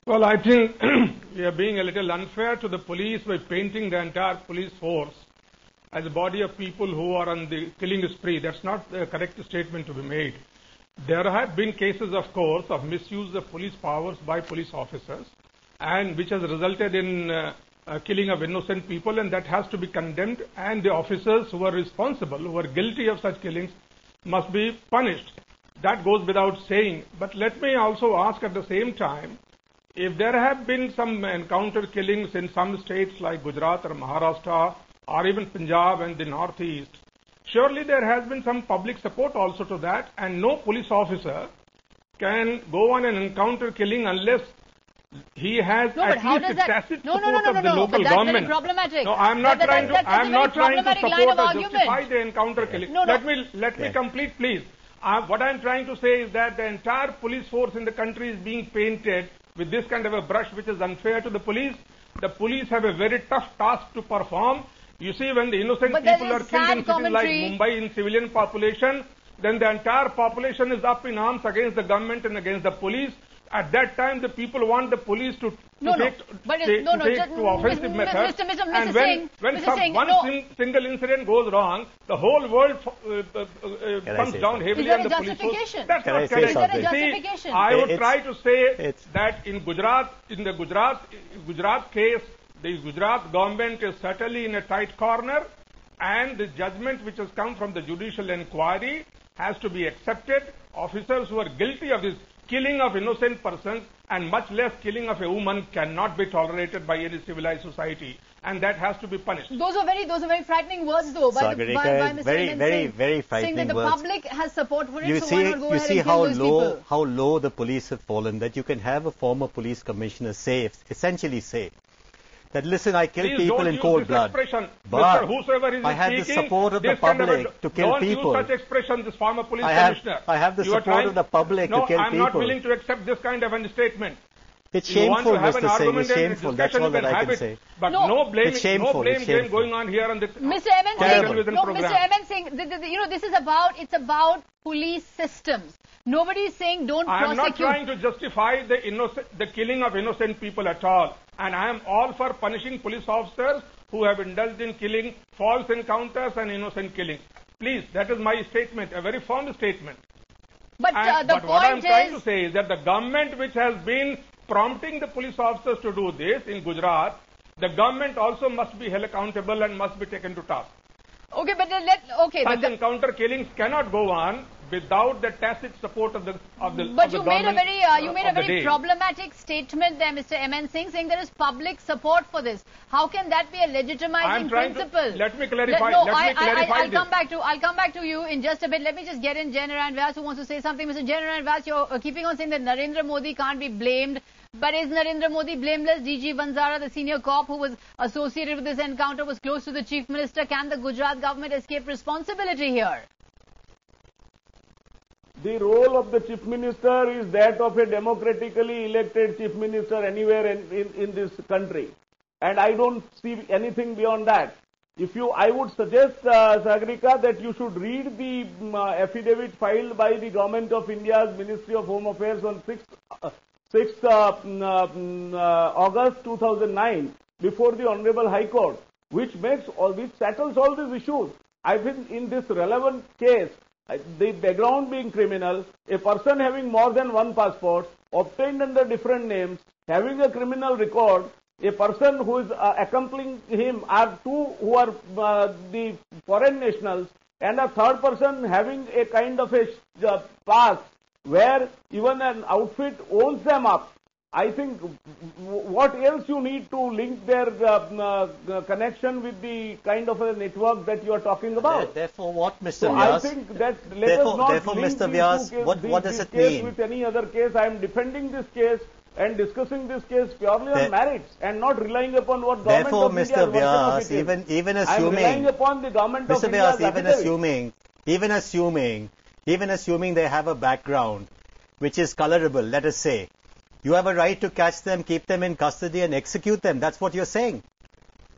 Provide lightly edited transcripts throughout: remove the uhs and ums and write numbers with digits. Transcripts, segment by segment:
Well, I think we are being a little unfair to the police by painting the entire police force as a body of people who are on the killing spree. That's not the correct statement to be made. There have been cases, of course, of misuse of police powers by police officers, and which has resulted in killing of innocent people, and that has to be condemned, and the officers who are responsible, who are guilty of such killings, must be punished. That goes without saying. But let me also ask at the same time, if there have been some encounter killings in some states like Gujarat or Maharashtra or even Punjab and the Northeast, surely there has been some public support also to that, and no police officer can go on an encounter killing unless he has at least a tacit support of the local government. Problematic. No, I'm not trying to support or justify the encounter killing. Let me complete, please. What I'm trying to say is that the entire police force in the country is being painted with this kind of a brush, which is unfair to the police. The police have a very tough task to perform. You see, when the innocent people are killed in cities like Mumbai in civilian population, then the entire population is up in arms against the government and against the police. At that time, the people want the police to take offensive methods. And when one single incident goes wrong, the whole world comes down heavily on the police force. That's not correct. I would try to say that in the Gujarat case, the Gujarat government is certainly in a tight corner, and the judgment which has come from the judicial inquiry has to be accepted. Officers who are guilty of this killing of innocent persons and much less killing of a woman cannot be tolerated by any civilized society, and that has to be punished. Those are very frightening words, though, by Mr. Very frightening saying that the words. public has support for it. You so why not go ahead and kill those people? How low the police have fallen, that you can have a former police commissioner essentially say that, listen, I killed people in cold blood, but I had the support of the public to kill people. Don't use such expression, this former police commissioner. I have the support of the public to kill people. No, I'm not willing to accept this kind of a statement. It's shameful, Mr. Singh. It's shameful. That's all that I can say. But no blame game going on here on the Mr. MN Singh, this is about police systems. Nobody is saying don't prosecute. I am not trying to justify the killing of innocent people at all. And I am all for punishing police officers who have indulged in killing, false encounters and innocent killings. Please, that is my statement, a very firm statement. But what I am trying to say is that the government which has been prompting the police officers to do this in Gujarat, the government also must be held accountable and must be taken to task. Okay, but such encounter killings cannot go on without the tacit support of the government. But you made a very problematic statement there, Mr. MN Singh, saying there is public support for this. How can that be a legitimizing principle? Let me clarify. I'll come back to you in just a bit. Let me just get in Janaran Vyas, who wants to say something. Mr. Janaran Vyas, you're keeping on saying that Narendra Modi can't be blamed. But is Narendra Modi blameless? DG Vanzara, the senior cop who was associated with this encounter, was close to the Chief Minister. Can the Gujarat government escape responsibility here? The role of the Chief Minister is that of a democratically elected Chief Minister anywhere in this country. And I don't see anything beyond that. I would suggest, Sagarika, that you should read the affidavit filed by the Government of India's Ministry of Home Affairs on 6th August 2009 before the Honorable High Court, which settles all these issues. I think in this relevant case, the background being criminal, a person having more than one passport, obtained under different names, having a criminal record, a person who is accompanying him are two who are the foreign nationals, and a third person having a kind of a past where even an outfit owns them up. I think what else you need to link their connection with the kind of a network that you are talking about. Therefore, what, Mr. So Vyas? I think that let us not link Mr. Vyas, what does it mean? With any other case. I am defending this case and discussing this case purely on merits and not relying upon what government of India Mr. Vyas, even assuming, I am relying upon the government of India. Mr. Vyas, even assuming they have a background which is colorable, let us say, you have a right to catch them, keep them in custody and execute them. That's what you're saying.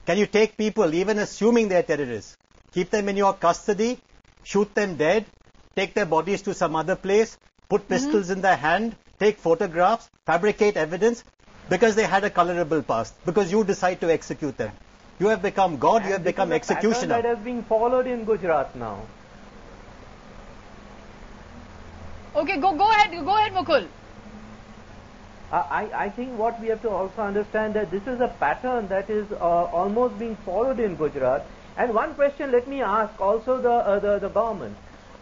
Can you take people, even assuming they're terrorists, keep them in your custody, shoot them dead, take their bodies to some other place, put pistols in their hand, take photographs, fabricate evidence? because they had a colorable past, because you decide to execute them. You have become God, you have become executioner. That has been followed in Gujarat now. Okay, go ahead, Mukul. I think what we have to also understand that this is a pattern that is almost being followed in Gujarat. And one question let me ask also the government,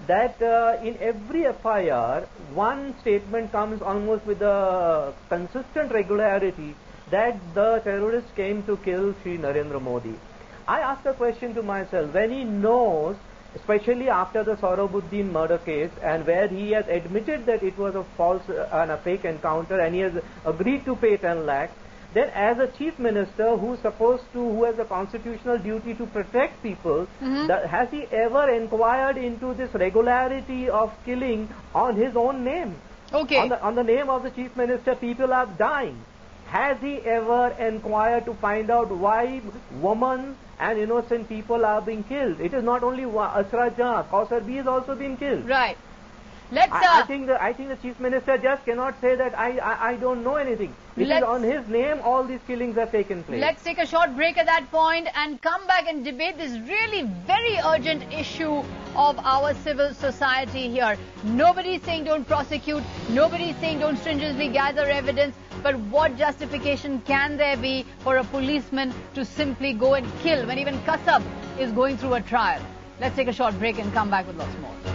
that in every FIR, one statement comes almost with a consistent regularity that the terrorists came to kill Shri Narendra Modi. I ask a question to myself, when he knows, especially after the Sohrabuddin murder case, and where he has admitted that it was a false and a fake encounter, and he has agreed to pay 10 lakhs, then as a chief minister who has a constitutional duty to protect people, has he ever inquired into this regularity of killing on his own name? Okay. On the name of the chief minister, people are dying. Has he ever inquired to find out why women and innocent people are being killed? It is not only Ashrat Jahan, Kausar B is also being killed. Right. I think the chief minister just cannot say that I don't know anything. It is on his name all these killings have taken place. Let's take a short break at that point and come back and debate this really very urgent issue of our civil society here. Nobody is saying don't prosecute. Nobody is saying don't stringently gather evidence. But what justification can there be for a policeman to simply go and kill when even Kasab is going through a trial? Let's take a short break and come back with lots more.